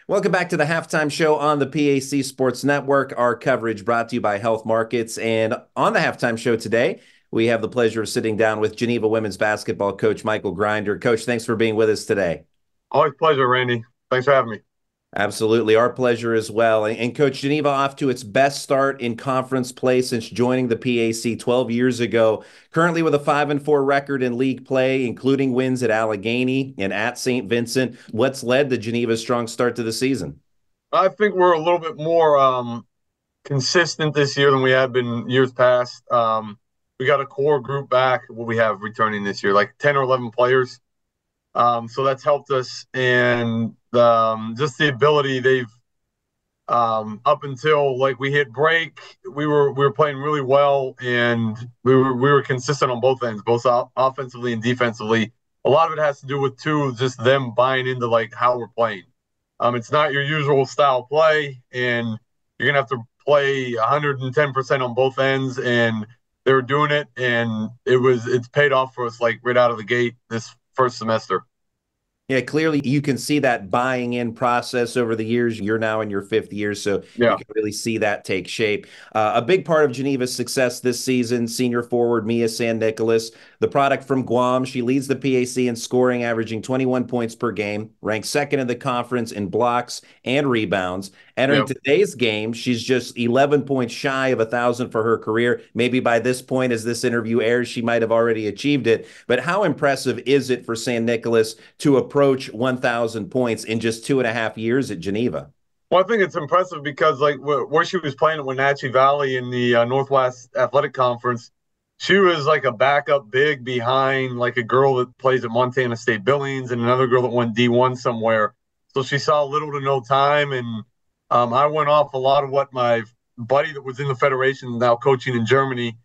Welcome back to the halftime show on the PAC Sports Network. Our coverage brought to you by Health Markets. And on the halftime show today, we have the pleasure of sitting down with Geneva women's basketball coach Michael Grinder. Coach, thanks for being with us today. Always a pleasure, Randy. Thanks for having me. Absolutely. Our pleasure as well. And Coach, Geneva off to its best start in conference play since joining the PAC 12 years ago. Currently with a 5-4 record in league play, including wins at Allegheny and at St. Vincent. What's led to Geneva's strong start to the season? I think we're a little bit more consistent this year than we have been years past. We got a core group back, what we have returning this year, like 10 or 11 players. So that's helped us. And just the ability they've up until like we hit break, we were playing really well, and we were consistent on both ends, both offensively and defensively. A lot of it has to do with just them buying into like how we're playing. It's not your usual style play, and you're gonna have to play 110% on both ends, and they're doing it, and it's paid off for us like right out of the gate this first semester. Yeah, clearly you can see that buying in process over the years. You're now in your fifth year, so you Yeah. can really see that take shape. A big part of Geneva's success this season, senior forward Mia San Nicolas, the product from Guam. She leads the PAC in scoring, averaging 21 points per game, ranked second in the conference in blocks and rebounds. Entering Yeah. today's game, she's just 11 points shy of 1,000 for her career. Maybe by this point, as this interview airs, she might have already achieved it. But how impressive is it for San Nicolas to approach 1,000 points in just 2.5 years at Geneva? Well, I think it's impressive because like where she was playing at Wenatchee Valley in the Northwest Athletic Conference, she was like a backup big behind like a girl that plays at Montana State Billings and another girl that went D1 somewhere. So she saw little to no time, and I went off a lot of what my buddy that was in the federation now coaching in Germany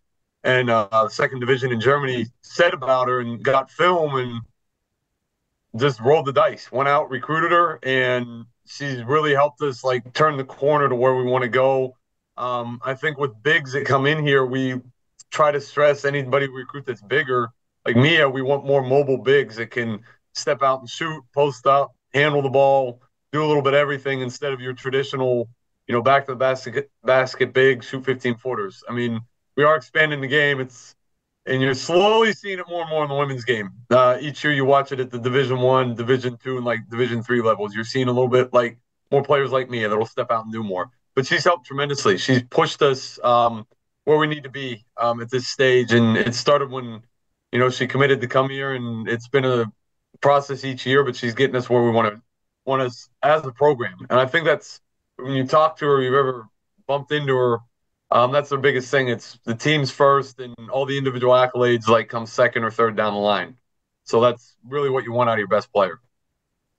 and second division in Germany said about her, and got film and just rolled the dice, went out, recruited her, and she's really helped us like turn the corner to where we want to go. I think with bigs that come in here, we try to stress anybody we recruit that's bigger. Like Mia, we want more mobile bigs that can step out and shoot, post up, handle the ball, do a little bit of everything instead of your traditional, back to the basket big, shoot 15 footers. I mean, we are expanding the game. And you're slowly seeing it more and more in the women's game. Each year you watch it at the Division 1, Division 2, and like Division 3 levels. You're seeing a little bit like more players like me that'll step out and do more. But she's helped tremendously. She's pushed us where we need to be at this stage. And it started when, she committed to come here, and it's been a process each year, but she's getting us where we want us as a program. And I think that's when you talk to her, you've ever bumped into her, that's the biggest thing. It's the team's first, and all the individual accolades like come second or third down the line. So that's really what you want out of your best player.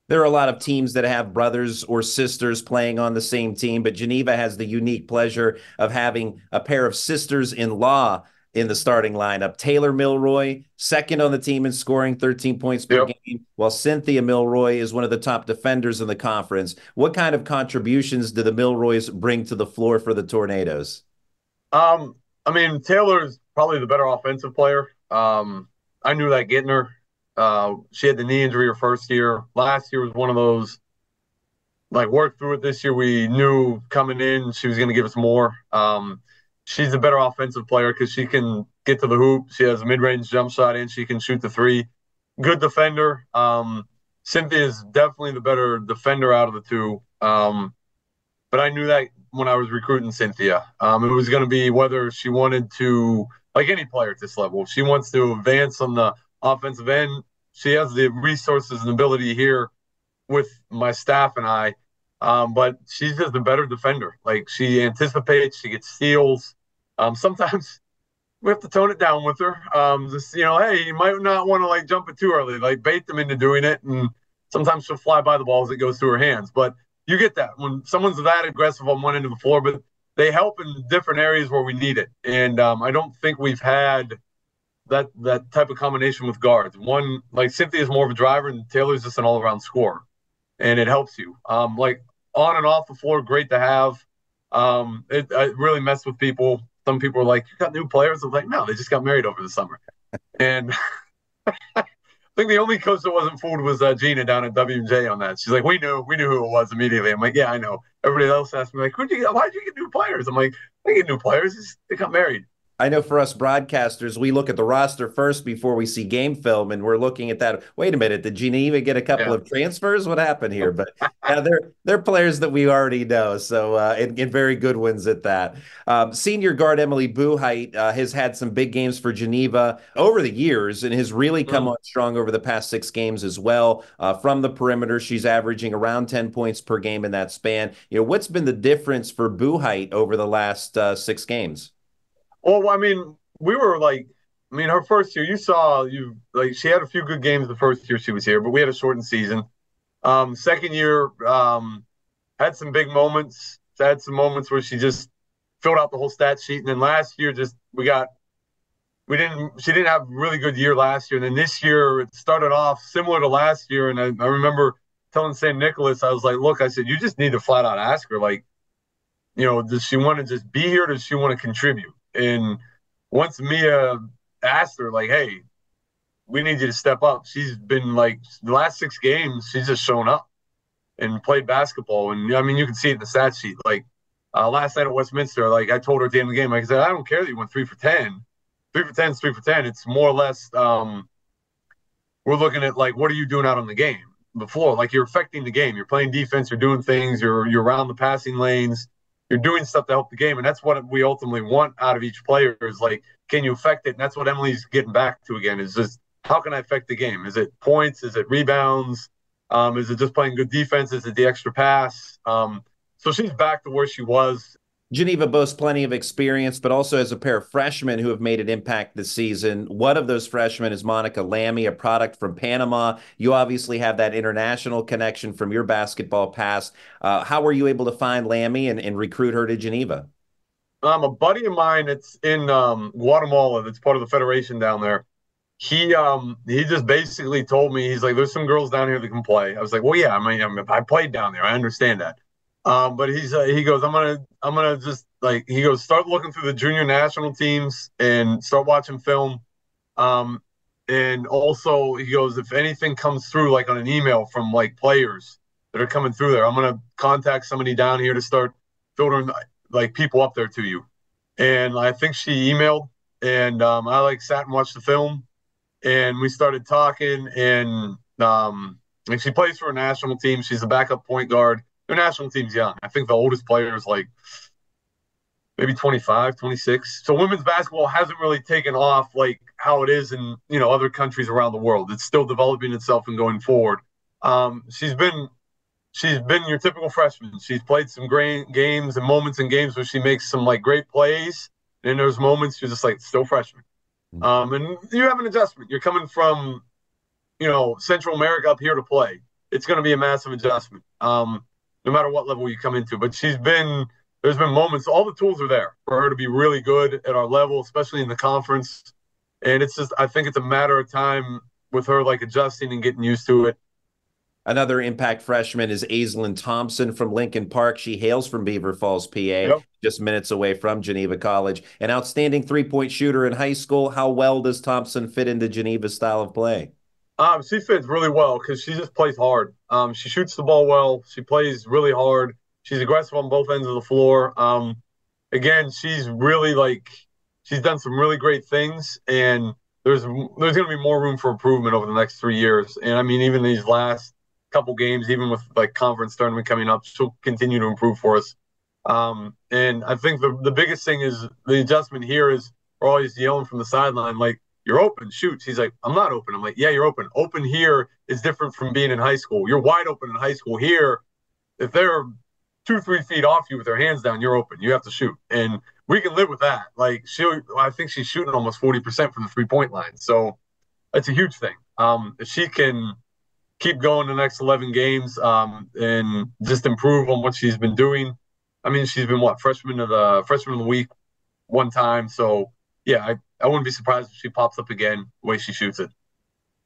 There are a lot of teams that have brothers or sisters playing on the same team, but Geneva has the unique pleasure of having a pair of sisters-in-law in the starting lineup. Taylor Milroy, second on the team in scoring, 13 points per Yep. game, while Cynthia Milroy is one of the top defenders in the conference. What kind of contributions do the Milroys bring to the floor for the Tornadoes? I mean, Taylor's probably the better offensive player. I knew that getting her. She had the knee injury her first year. Last year was one of those like work through it. This year we knew coming in she was going to give us more. She's a better offensive player because she can get to the hoop. She has a mid-range jump shot and she can shoot the three. Good defender. Cynthia is definitely the better defender out of the two. But I knew that when I was recruiting Cynthia. It was going to be whether she wanted to, like any player at this level, if she wants to advance on the offensive end, she has the resources and ability here with my staff and I. But she's just a better defender. Like she anticipates, she gets steals. Sometimes we have to tone it down with her. Just hey, you might not want to like jump it too early, like bait them into doing it, and sometimes she'll fly by the ball as it goes through her hands. But you get that when someone's that aggressive on one end of the floor, but they help in different areas where we need it. And I don't think we've had that type of combination with guards. One like Cynthia is more of a driver, and Taylor's just an all around scorer, and it helps you. Like on and off the floor, great to have. It really messed with people. Some people are like, "You got new players?" I'm like, "No, they just got married over the summer." And think the only coach that wasn't fooled was Gina down at W&J on that. She's like, we knew who it was immediately. I'm like, yeah, I know. Everybody else asked me like, why'd you get new players? I'm like, they get new players. They got married. I know for us broadcasters, we look at the roster first before we see game film, and we're looking at that. Wait a minute, did Geneva get a couple Yeah. of transfers? What happened here? But yeah, they're players that we already know, so and very good ones at that. Senior guard Emily Buhait has had some big games for Geneva over the years, and has really come Mm. on strong over the past 6 games as well. From the perimeter, she's averaging around 10 points per game in that span. What's been the difference for Buhait over the last 6 games? Well, I mean, we were like, I mean, her first year, you like she had a few good games the first year she was here, but we had a shortened season. Second year, had some big moments. Had some moments where she just filled out the whole stat sheet, and then last year, just we didn't. She didn't have a really good year last year, and then this year it started off similar to last year. And I remember telling St. Nicholas, I was like, look, I said, you just need to flat out ask her, like, does she want to just be here? Or does she want to contribute? And once Mia asked her, like, hey, we need you to step up, she's been like, the last 6 games, she's just shown up and played basketball. And I mean, you can see it in the stat sheet. Like last night at Westminster, like I told her at the end of the game, like I said, I don't care that you went 3 for 10. 3 for 10 is 3 for 10. It's more or less we're looking at like what are you doing out on the game, the floor? Like you're affecting the game. You're playing defense. You're doing things. You're around the passing lanes. You're doing stuff to help the game, and that's what we ultimately want out of each player. Is like, can you affect it? And that's what Emily's getting back to again. Is just how can I affect the game? Is it points? Is it rebounds? Is it just playing good defense? Is it the extra pass? So she's back to where she was. Geneva boasts plenty of experience, but also has a pair of freshmen who have made an impact this season. One of those freshmen is Monica Lammy, a product from Panama. You obviously have that international connection from your basketball past. How were you able to find Lammy and recruit her to Geneva? A buddy of mine that's in Guatemala, that's part of the federation down there. He just basically told me, he's like, there's some girls down here that can play. I was like, well, yeah, I played down there, I understand that. But he goes, I'm gonna just like, he goes, start looking through the junior national teams and start watching film. Um, and also he goes, if anything comes through like on an email from like players that are coming through there, I'm gonna contact somebody down here to start filtering like people up there to you. And I think she emailed, and I like sat and watched the film, and we started talking, and she plays for a national team. She's a backup point guard. Their national team's young. I think the oldest player is like maybe 25, 26. So women's basketball hasn't really taken off like how it is in, other countries around the world. It's still developing itself and going forward. She's been your typical freshman. She's played some great games and moments in games where she makes some like great plays. And there's moments you're just like still freshman. And you have an adjustment. You're coming from, Central America up here to play. It's going to be a massive adjustment, no matter what level you come into. But there's been moments, all the tools are there for her to be really good at our level, especially in the conference. And it's just, I think it's a matter of time with her like adjusting and getting used to it. Another impact freshman is Aislinn Thompson from Lincoln Park. She hails from Beaver Falls, PA, Yep. just minutes away from Geneva College. An outstanding three-point shooter in high school. How well does Thompson fit into Geneva's style of play? She fits really well because she just plays hard. She shoots the ball well. She plays really hard. She's aggressive on both ends of the floor. Again, she's done some really great things, and there's going to be more room for improvement over the next 3 years. And I mean, even these last couple games, even with like conference tournament coming up, she'll continue to improve for us. And I think the biggest thing is the adjustment here is we're always yelling from the sideline, like, you're open, shoot. He's like, I'm not open. I'm like, yeah, you're open. Open here is different from being in high school. You're wide open in high school. Here, if they're 2-3 feet off you with their hands down, you're open. You have to shoot. And we can live with that. Like I think she's shooting almost 40% from the 3-point line. So that's a huge thing. If she can keep going the next 11 games and just improve on what she's been doing. I mean, she's been freshman of the week one time. So yeah, I wouldn't be surprised if she pops up again the way she shoots it.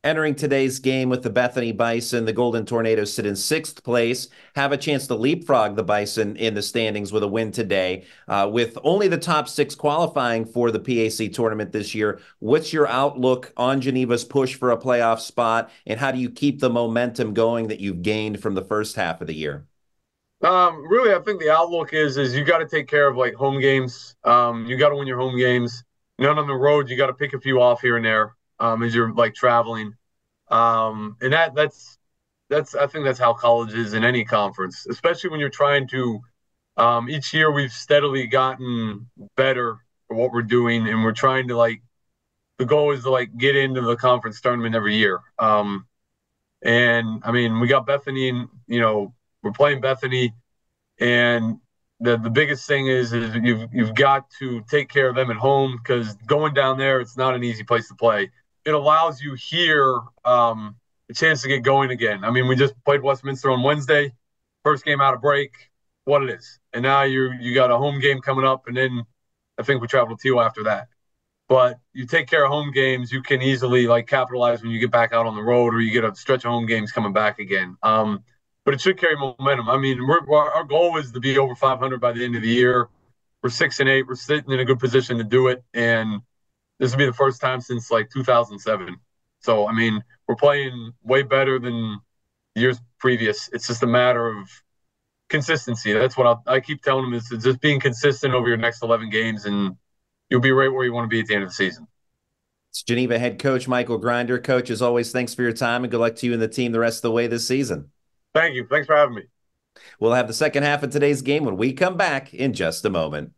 Entering today's game with the Bethany Bison, the Golden Tornadoes sit in sixth place, have a chance to leapfrog the Bison in the standings with a win today. With only the top six qualifying for the PAC tournament this year, what's your outlook on Geneva's push for a playoff spot, and how do you keep the momentum going that you've gained from the first half of the year? Really, I think the outlook is you got to take care of like home games. You got to win your home games. None on the road. You got to pick a few off here and there as you're like traveling. And that's I think that's how college is in any conference, especially when you're trying to. Each year we've steadily gotten better for what we're doing, and we're trying to like the goal is to like get into the conference tournament every year. And I mean we got Bethany, and we're playing Bethany, and the biggest thing is you've got to take care of them at home because going down there it's not an easy place to play. It allows you here a chance to get going again. I mean, we just played Westminster on Wednesday, first game out of break, what it is, and now you got a home game coming up, and then I think we travel to Teal after that. But you take care of home games, you can easily like capitalize when you get back out on the road, or you get a stretch of home games coming back again. But it should carry momentum. I mean, our goal is to be over 500 by the end of the year. We're 6-8. We're sitting in a good position to do it, and this will be the first time since like 2007. So I mean, we're playing way better than years previous. It's just a matter of consistency. That's what I keep telling them is just being consistent over your next 11 games, and you'll be right where you want to be at the end of the season. It's Geneva head coach Michael Grinder. Coach, as always, thanks for your time and good luck to you and the team the rest of the way this season. Thank you. Thanks for having me. We'll have the second half of today's game when we come back in just a moment.